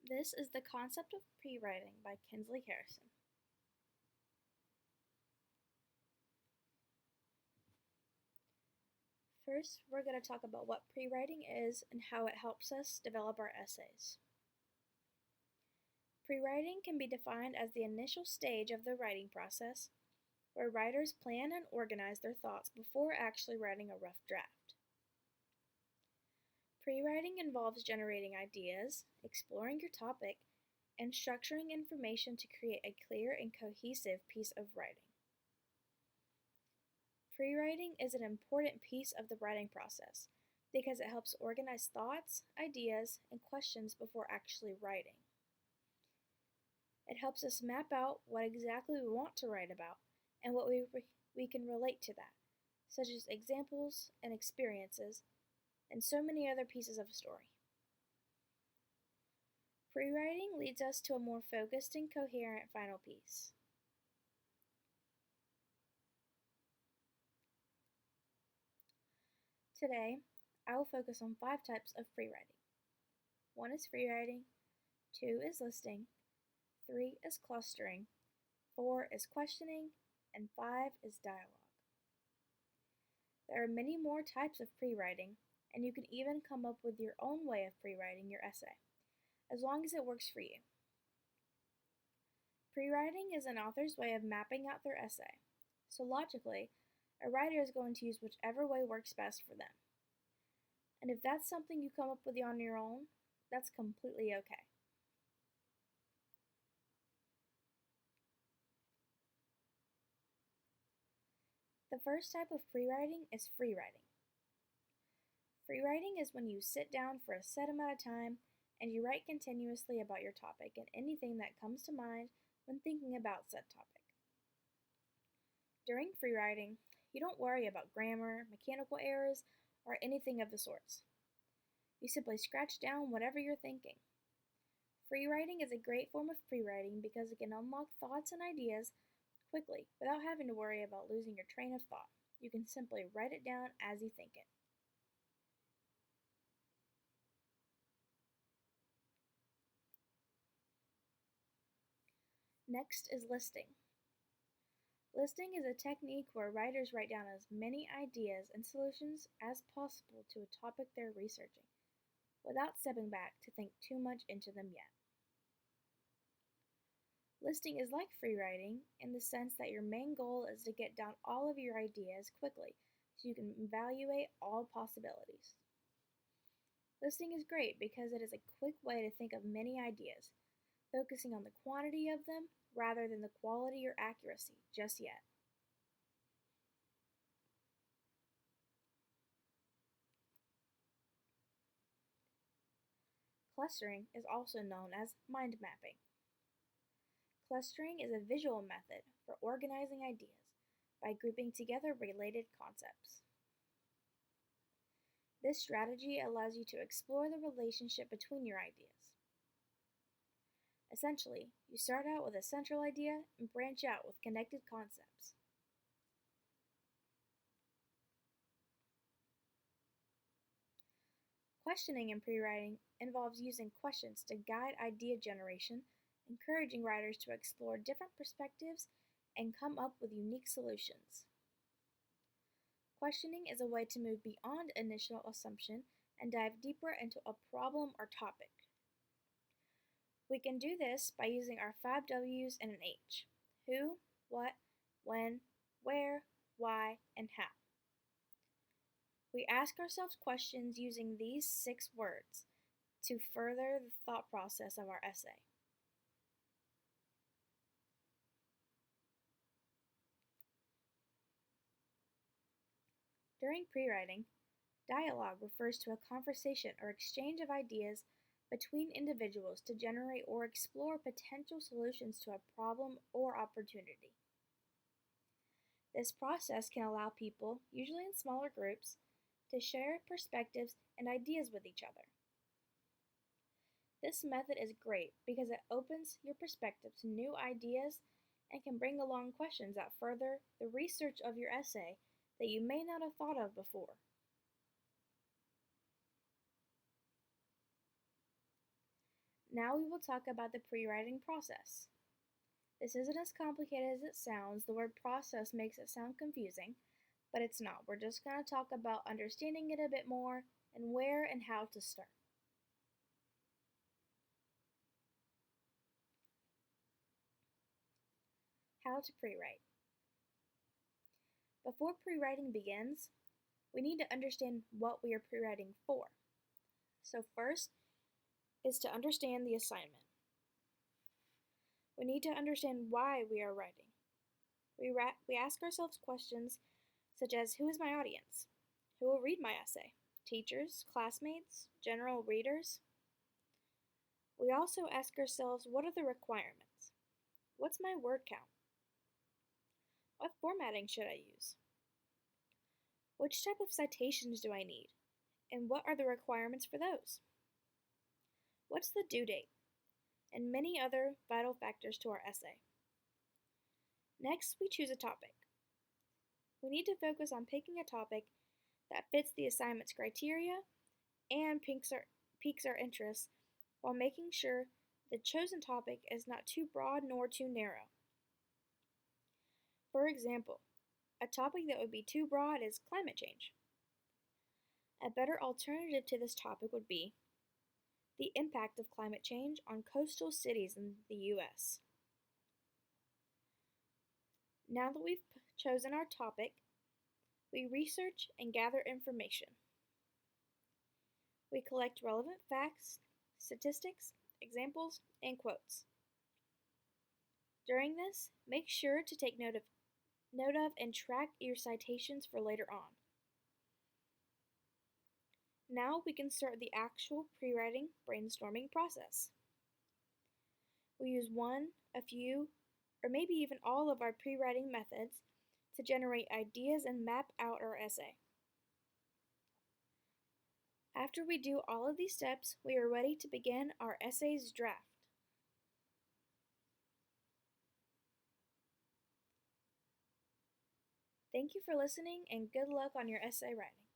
This is The Concept of Prewriting by Kinsley Harrison. First, we're going to talk about what prewriting is and how it helps us develop our essays. Prewriting can be defined as the initial stage of the writing process, where writers plan and organize their thoughts before actually writing a rough draft. Prewriting involves generating ideas, exploring your topic, and structuring information to create a clear and cohesive piece of writing. Prewriting is an important piece of the writing process because it helps organize thoughts, ideas, and questions before actually writing. It helps us map out what exactly we want to write about and what we can relate to that, such as examples and experiences, and so many other pieces of a story. Prewriting leads us to a more focused and coherent final piece. Today, I will focus on 5 types of prewriting. 1 is free writing, 2 is listing, 3 is clustering, 4 is questioning, and 5 is dialogue. There are many more types of prewriting, and you can even come up with your own way of prewriting your essay, as long as it works for you. Prewriting is an author's way of mapping out their essay, so logically, a writer is going to use whichever way works best for them. And if that's something you come up with on your own, that's completely okay. The first type of prewriting is free writing. Free writing is when you sit down for a set amount of time and you write continuously about your topic and anything that comes to mind when thinking about said topic. During free writing, you don't worry about grammar, mechanical errors, or anything of the sorts. You simply scratch down whatever you're thinking. Free writing is a great form of prewriting because it can unlock thoughts and ideas quickly without having to worry about losing your train of thought. You can simply write it down as you think it. Next is listing. Listing is a technique where writers write down as many ideas and solutions as possible to a topic they're researching, without stepping back to think too much into them yet. Listing is like free writing in the sense that your main goal is to get down all of your ideas quickly so you can evaluate all possibilities. Listing is great because it is a quick way to think of many ideas, focusing on the quantity of them rather than the quality or accuracy just yet. Clustering is also known as mind mapping. Clustering is a visual method for organizing ideas by grouping together related concepts. This strategy allows you to explore the relationship between your ideas. Essentially, you start out with a central idea and branch out with connected concepts. Questioning in prewriting involves using questions to guide idea generation, encouraging writers to explore different perspectives and come up with unique solutions. Questioning is a way to move beyond initial assumption and dive deeper into a problem or topic. We can do this by using our 5 W's and an H: who, what, when, where, why, and how. We ask ourselves questions using these 6 words to further the thought process of our essay. During prewriting, dialogue refers to a conversation or exchange of ideas between individuals to generate or explore potential solutions to a problem or opportunity. This process can allow people, usually in smaller groups, to share perspectives and ideas with each other. This method is great because it opens your perspective to new ideas and can bring along questions that further the research of your essay that you may not have thought of before. Now we will talk about the pre-writing process. This isn't as complicated as it sounds. The word process makes it sound confusing, but it's not. We're just going to talk about understanding it a bit more and where and how to start. How to pre-write. Before pre-writing begins, we need to understand what we are pre-writing for. So first is to understand the assignment. We need to understand why we are writing. We ask ourselves questions such as, who is my audience? Who will read my essay? Teachers, classmates, general readers? We also ask ourselves, what are the requirements? What's my word count? What formatting should I use? Which type of citations do I need? And what are the requirements for those? What's the due date? And many other vital factors to our essay. Next, we choose a topic. We need to focus on picking a topic that fits the assignment's criteria and piques our interest, while making sure the chosen topic is not too broad nor too narrow. For example, a topic that would be too broad is climate change. A better alternative to this topic would be the impact of climate change on coastal cities in the U.S. Now that we've chosen our topic, we research and gather information. We collect relevant facts, statistics, examples, and quotes. During this, make sure to take note of and track your citations for later on. Now we can start the actual pre-writing brainstorming process. We use one, a few, or maybe even all of our pre-writing methods to generate ideas and map out our essay. After we do all of these steps, we are ready to begin our essay's draft. Thank you for listening and good luck on your essay writing.